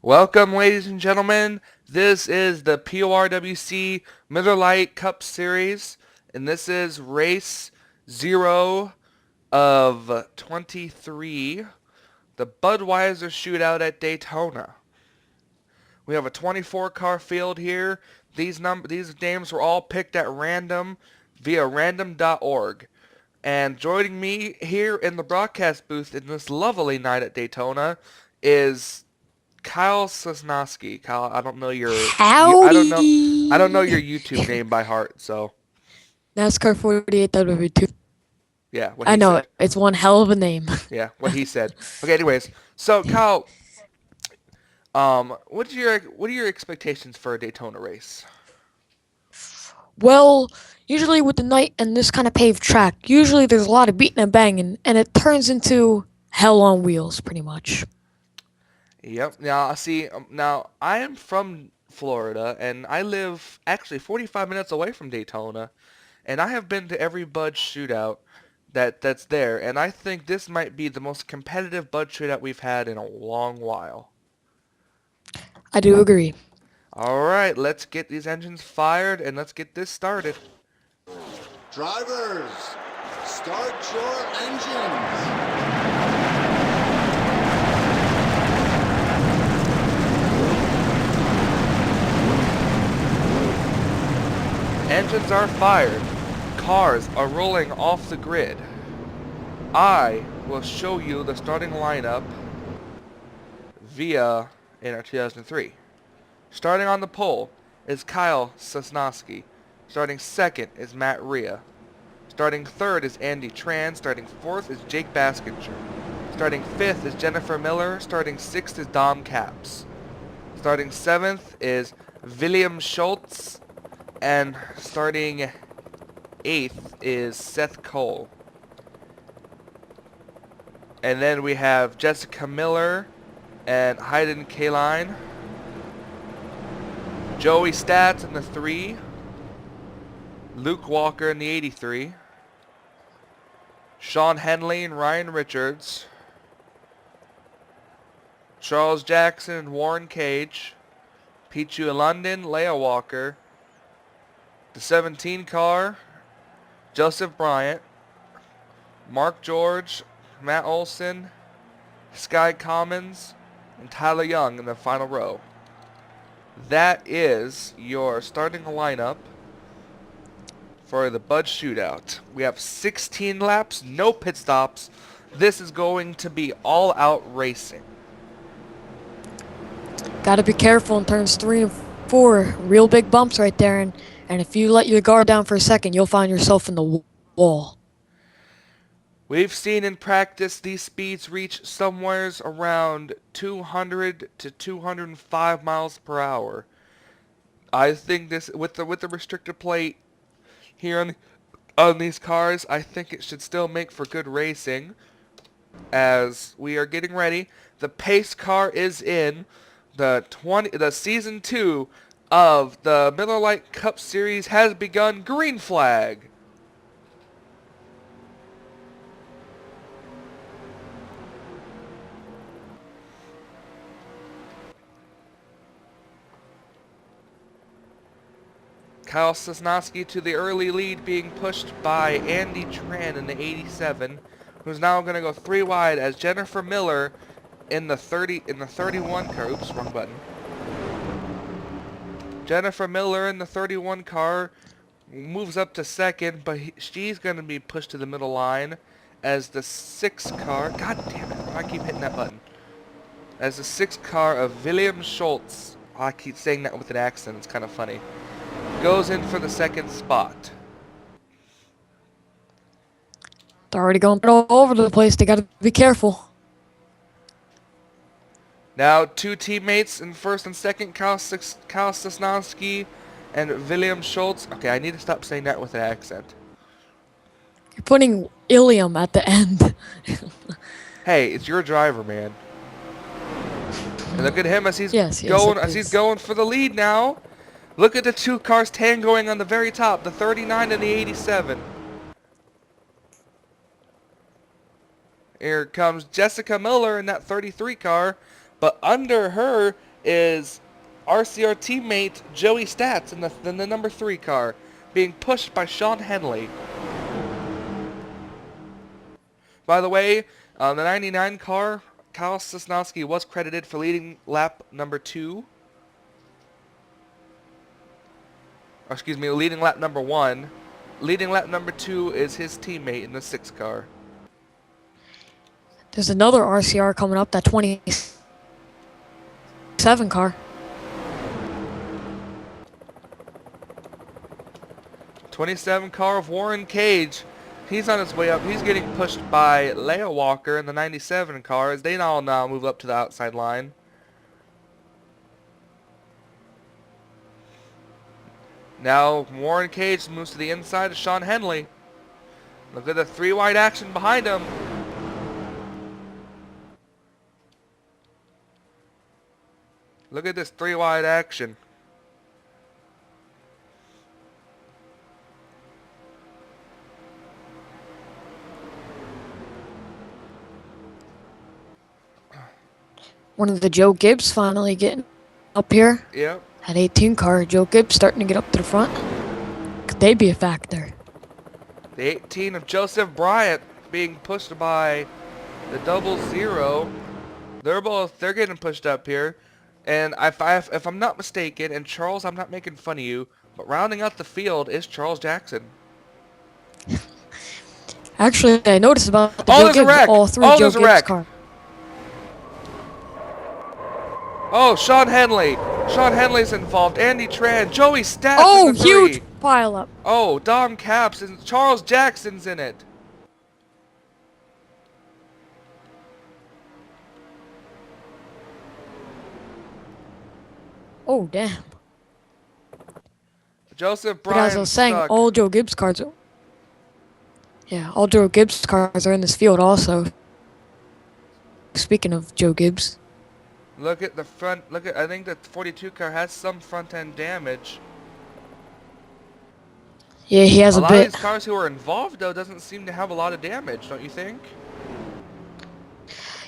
Welcome, ladies and gentlemen. This is the PORWC Miller Lite Cup Series, and this is race 0 of 23, the Budweiser Shootout at Daytona. We have a 24-car field here. These names were all picked at random via random.org. And joining me here in the broadcast booth in this lovely night at Daytona is Kyle Sosnoski. Kyle, I don't know I don't know Howdy! your YouTube name by heart, so NASCAR 48 out of 2. yeah, what I he know, said. it's one hell of a name. Yeah, what he said. Okay, anyways, so Kyle, what are your expectations for a Daytona race? Well, usually with the night and this kind of paved track, usually there's a lot of beating and banging, and it turns into hell on wheels, pretty much. Yep. Now, see, now I am from Florida, and I live actually 45 minutes away from Daytona, and I have been to every Bud shootout that's there, and I think this might be the most competitive Bud shootout we've had in a long while. I do agree. All right, let's get these engines fired and let's get this started. Drivers, start your engines. Engines are fired. Cars are rolling off the grid. I will show you the starting lineup via in our 2003. Starting on the pole is Kyle Sosnoski. Starting second is Matt Rhea. Starting third is Andy Tran. Starting fourth is Jake Baskinger. Starting fifth is Jennifer Miller. Starting sixth is Dom Capps. Starting seventh is William Schultz. And starting eighth is Seth Cole. And then we have Jessica Miller and Hayden Kaline. Joey Stats in the 3. Luke Walker in the 83. Sean Henley and Ryan Richards. Charles Jackson and Warren Cage. Pichu London, Leia Walker. The 17 car, Joseph Bryant. Mark George, Matt Olson, Sky Commons, and Tyler Young in the final row. That is your starting lineup for the Bud Shootout. We have 16 laps, no pit stops. This is going to be all-out racing. Gotta be careful in turns 3 and 4. Real big bumps right there, and if you let your guard down for a second, you'll find yourself in the wall. We've seen in practice these speeds reach somewheres around 200 to 205 miles per hour. I think this with the restrictor plate here on these cars, I think it should still make for good racing. As we are getting ready, the pace car is in. The season 2 of the Miller Lite Cup Series has begun. Green flag. Kyle Sosnoski to the early lead, being pushed by Andy Tran in the 87, who's now going to go 3 wide as Jennifer Miller in the 31 car. Oops, wrong button. Jennifer Miller in the 31 car moves up to second, but she's going to be pushed to the middle line as the 6 car. God damn it! I keep hitting that button. As the 6 car of William Schultz. I keep saying that with an accent. It's kind of funny. Goes in for the second spot. They're already going all over the place. They gotta be careful. Now 2 teammates in first and second, Kyle Sosnowski and William Schultz. Okay, I need to stop saying that with an accent. You're putting Ilium at the end. Hey, it's your driver, man. And look at him as he's Yes, yes, it is. going for the lead now. Look at the 2 cars tangoing on the very top, the 39 and the 87. Here comes Jessica Miller in that 33 car, But under her is RCR teammate Joey Stats in the number 3 car, being pushed by Sean Henley. By the way, the 99 car, Kyle Sosnoski was credited for leading lap number 2. Or excuse me, leading lap number 1. Leading lap number 2 is his teammate in the 6 car. There's another RCR coming up, that 27 car. 27 car of Warren Cage. He's on his way up. He's getting pushed by Leia Walker in the 97 car as they all now move up to the outside line. Now Warren Cage moves to the inside of Sean Henley. Look at the 3 wide action behind him. Look at this 3 wide action. One of the Joe Gibbs finally getting up here. Yep. That 18 car, Joe Gibbs starting to get up to the front. Could they be a factor? The 18 of Joseph Bryant being pushed by the 00. They're getting pushed up here. And if I'm not mistaken, and Charles, I'm not making fun of you, but rounding out the field is Charles Jackson. Actually, I noticed about the Oh, Joe there's a Gibbs, wreck. all 3 Oh, Joe there's a Gibbs wreck. car. Oh, Sean Henley. Sean Henley's involved. Andy Tran. Joey Stats Oh, in the 3. huge pile up. Oh, Dom Caps and Charles Jackson's in it. Oh, damn. Joseph But Bryant as I was saying, stuck. all Joe Gibbs cars are... Yeah, all Joe Gibbs cars are in this field also. Speaking of Joe Gibbs. Look at the front. I think the 42 car has some front end damage. Yeah, he has A a lot of bit. these cars who are involved though doesn't seem to have a lot of damage, don't you think?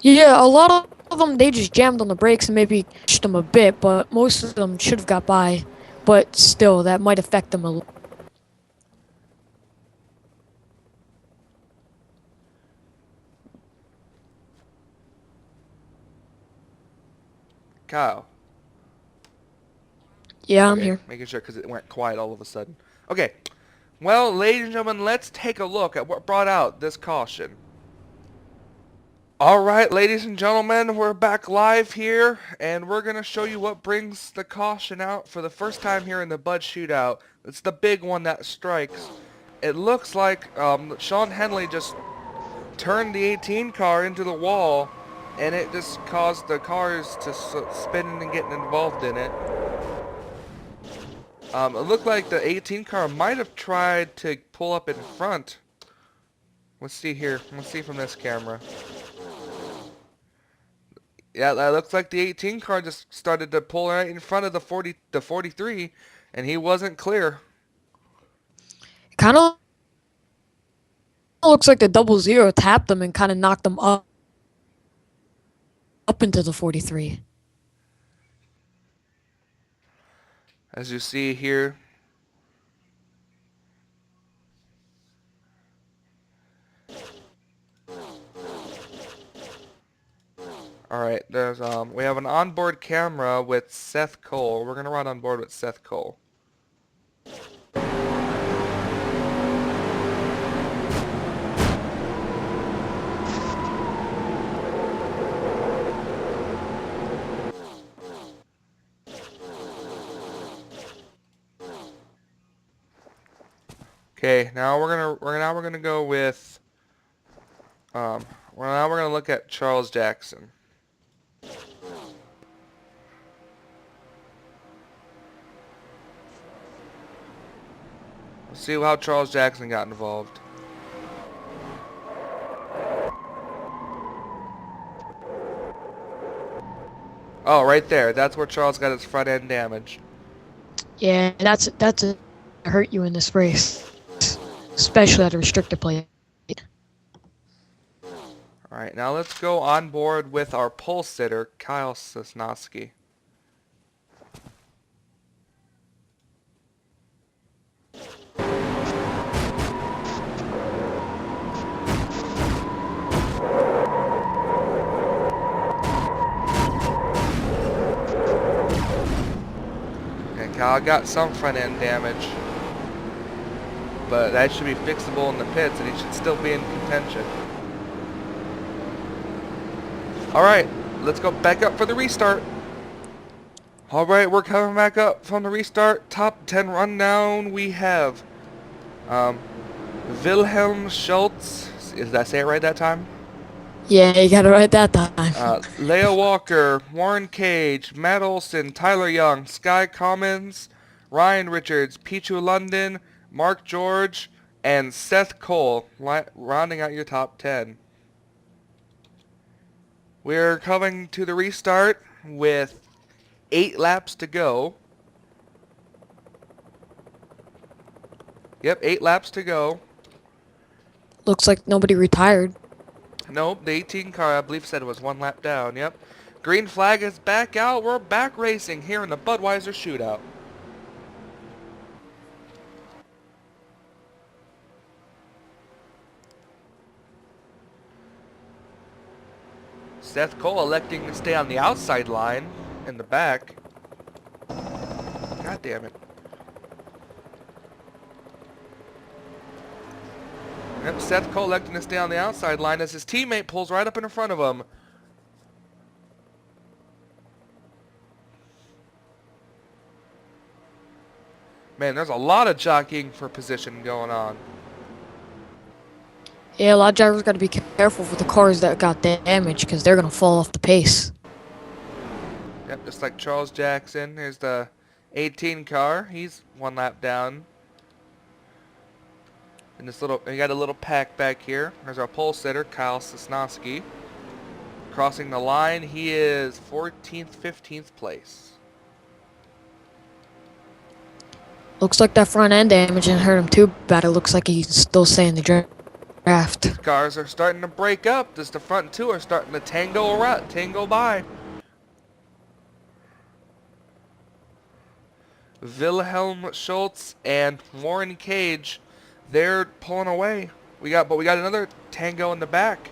Yeah, a lot of them, they just jammed on the brakes and maybe pushed them a bit, but most of them should have got by. But still, that might affect them a little. Kyle. Yeah, I'm Okay, here. making sure because it went quiet all of a sudden. Okay. Well, ladies and gentlemen, let's take a look at what brought out this caution. Alright, ladies and gentlemen, we're back live here, and we're going to show you what brings the caution out for the first time here in the Bud Shootout. It's the big one that strikes. It looks like Sean Henley just turned the 18 car into the wall, and it just caused the cars to spin and get involved in it. It looked like the 18 car might have tried to pull up in front. Let's see here. Let's see from this camera. Yeah, that looks like the 18 car just started to pull right in front of the 43, and he wasn't clear. It kind of looks like the 00 tapped them and kind of knocked them up into the 43. As you see here. Alright, there's we have an onboard camera with Seth Cole. We're gonna run on board with Seth Cole. Okay, now we're gonna go with now we're gonna look at Charles Jackson. Let's see how Charles Jackson got involved. Oh, right there. That's where Charles got his front end damage. Yeah, that's a hurt you in this race, especially at a restrictor plate. All Alright, now let's go on board with our pole sitter, Kyle Sosnoski. And Kyle got some front end damage, but that should be fixable in the pits and he should still be in contention. Alright, let's go back up for the restart. Alright, we're coming back up from the restart. Top 10 rundown, we have Wilhelm Schultz. Did I say it right that time? Yeah, you got it right that time. Leah Walker, Warren Cage, Matt Olson, Tyler Young, Sky Commons, Ryan Richards, Pichu London, Mark George, and Seth Cole, rounding out your top 10. We're coming to the restart with 8 laps to go. Yep, 8 laps to go. Looks like nobody retired. Nope, the 18 car, I believe, said it was 1 lap down. Yep. Green flag is back out. We're back racing here in the Budweiser Shootout. Seth Cole electing to stay on the outside line in the back. God damn it. Yep, Seth Cole electing to stay on the outside line as his teammate pulls right up in front of him. Man, there's a lot of jockeying for position going on. Yeah, a lot of drivers got to be careful with the cars that got damaged because they're going to fall off the pace. Yep, just like Charles Jackson. Here's the 18 car. He's 1 lap down. And this little, we got a little pack back here. There's our pole sitter, Kyle Sosnoski. Crossing the line, he is 14th, 15th place. Looks like that front end damage didn't hurt him too bad. It looks like he's still staying in the draft. Cars are starting to break up. Just the front two are starting to tango by. Wilhelm Schultz and Warren Cage, they're pulling away. We got another tango in the back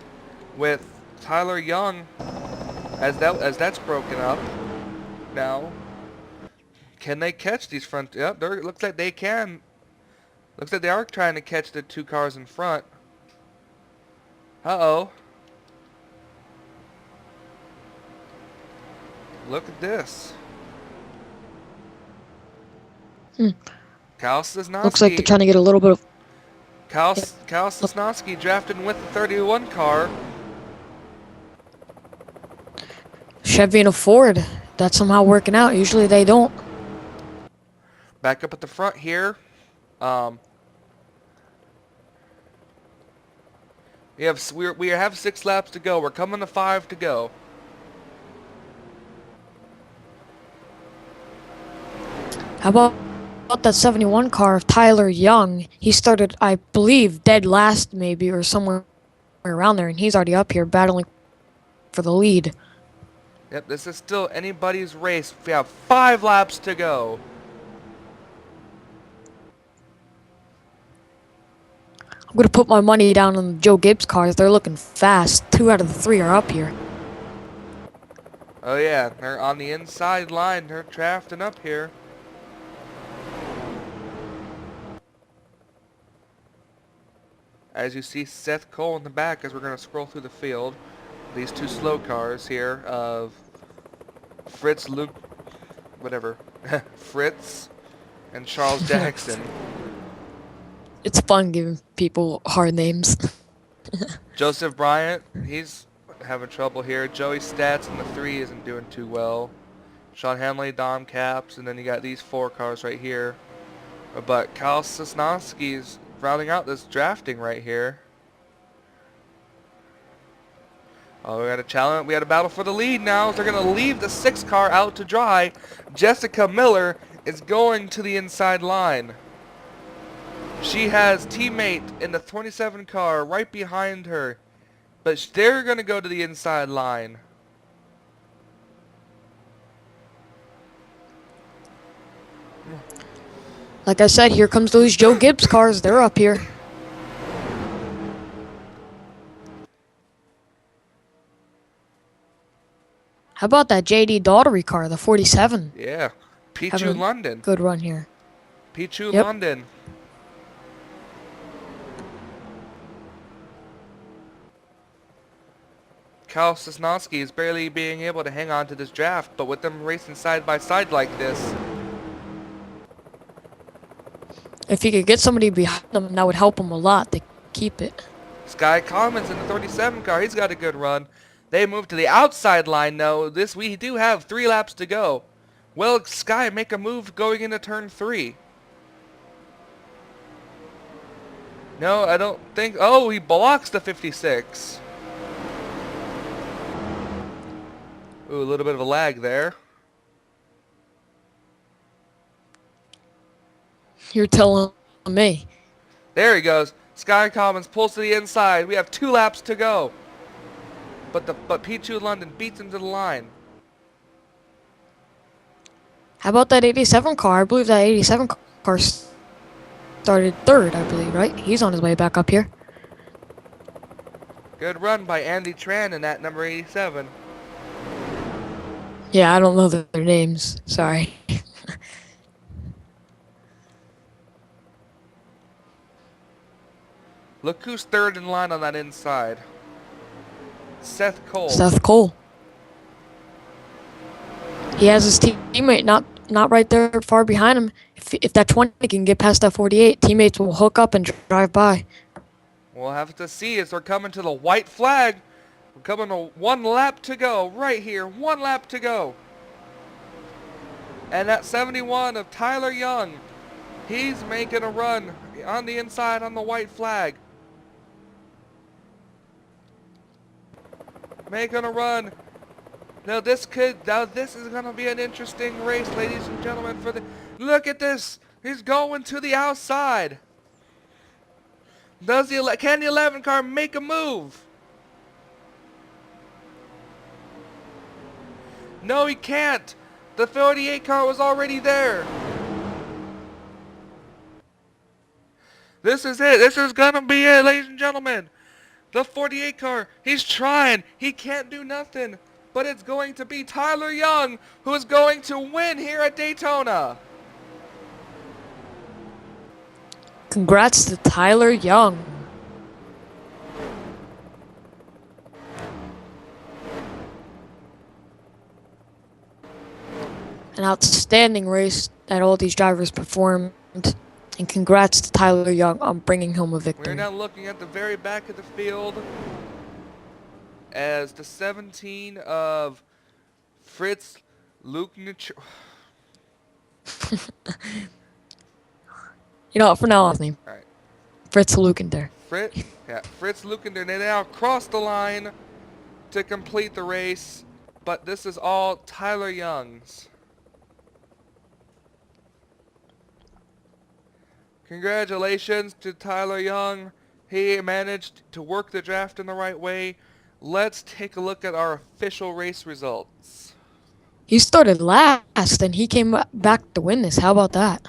with Tyler Young as that's broken up. Now, can they catch these front? Yep, looks like they can. Looks like they are trying to catch the 2 cars in front. Uh-oh. Look at this. Kyle Sosnoski. Looks like they're trying to get a little bit of... Kyle Sosnoski drafting with the 31 car. Chevy and a Ford. That's somehow working out. Usually they don't. Back up at the front here. We have 6 laps to go. We're coming to 5 to go. How about that 71 car of Tyler Young? He started, I believe, dead last maybe or somewhere around there, and he's already up here battling for the lead. Yep, this is still anybody's race. We have 5 laps to go. I'm going to put my money down on the Joe Gibbs cars. They're looking fast. 2 out of the 3 are up here. Oh yeah, they're on the inside line. They're drafting up here. As you see Seth Cole in the back as we're going to scroll through the field. These 2 slow cars here of Fritz Luke, whatever, Fritz and Charles Jackson. It's fun giving people hard names. Joseph Bryant, he's having trouble here. Joey Stats in the 3 isn't doing too well. Sean Hanley, Dom Caps, and then you got these 4 cars right here. But Kyle Sosnoski's rounding out this drafting right here. Oh, we got a challenge. We got a battle for the lead now. They're going to leave the 6 car out to dry. Jessica Miller is going to the inside line. She has teammate in the 27 car right behind her. But they're going to go to the inside line. Like I said, here comes those Joe Gibbs cars. They're up here. How about that JD Daughtery car, the 47? Yeah. Pichu Having a London. good run here. Pichu Yep. London. Kyle Sosnoski is barely being able to hang on to this draft, but with them racing side by side like this, If he could get somebody behind him, that would help him a lot to keep it. Sky Commons in the 37 car, he's got a good run. They move to the outside line though. We do have 3 laps to go. Will Sky make a move going into turn 3? No, I don't think. Oh, he blocks the 56. Ooh, a little bit of a lag there. You're telling me. There he goes. Sky Commons pulls to the inside. We have 2 laps to go. But Pichu London beats him to the line. How about that 87 car? I believe that 87 car started third, I believe, right? He's on his way back up here. Good run by Andy Tran in that number 87. Yeah, I don't know their names. Sorry. Look who's third in line on that inside. Seth Cole. Seth Cole. He has his teammate not right there far behind him. If that 20 can get past that 48, teammates will hook up and drive by. We'll have to see as we're coming to the white flag. We're coming to 1 lap to go. Right here. 1 lap to go. And that 71 of Tyler Young. He's making a run on the inside on the white flag. Making a run. Now this is gonna be an interesting race, ladies and gentlemen. Look at this. He's going to the outside. Can the 11 car make a move? No, he can't. The 48 car was already there. This is it. This is gonna be it, ladies and gentlemen. The 48 car, he's trying. He can't do nothing. But it's going to be Tyler Young who is going to win here at Daytona. Congrats to Tyler Young. An outstanding race that all these drivers performed. And congrats to Tyler Young on bringing home a victory. We're now looking at the very back of the field as the 17 of Fritz Luknich. You know what, for now on his name. All right. Fritz Lukender. Fritz Lukender. They now cross the line to complete the race, but this is all Tyler Young's. Congratulations to Tyler Young. He managed to work the draft in the right way. Let's take a look at our official race results. He started last and he came back to win this. How about that?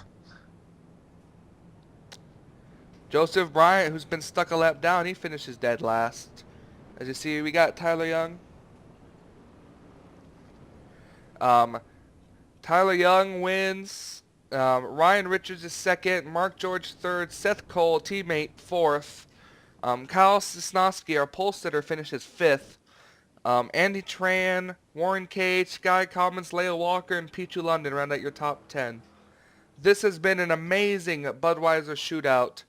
Joseph Bryant, who's been stuck a lap down, he finishes dead last. As you see, we got Tyler Young. Tyler Young wins. Ryan Richards is second. Mark George third. Seth Cole, teammate, fourth. Kyle Sosnoski, our pole sitter, finishes fifth. Andy Tran, Warren Cage, Sky Commons, Leo Walker, and Pichu London round out your top 10. This has been an amazing Budweiser Shootout,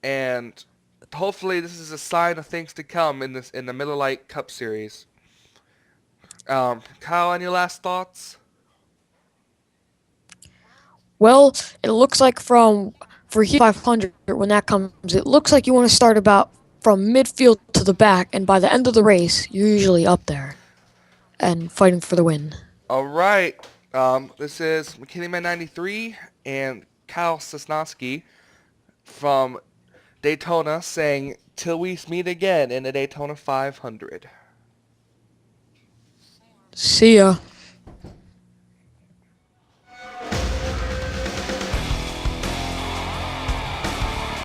and hopefully this is a sign of things to come in the Miller Lite Cup Series. Kyle, any last thoughts? Well, it looks like for Heat 500, when that comes, it looks like you want to start about from midfield to the back, and by the end of the race, you're usually up there and fighting for the win. All right. This is McKinney Man 93 and Kyle Sosnoski from Daytona saying till we meet again in the Daytona 500. See ya.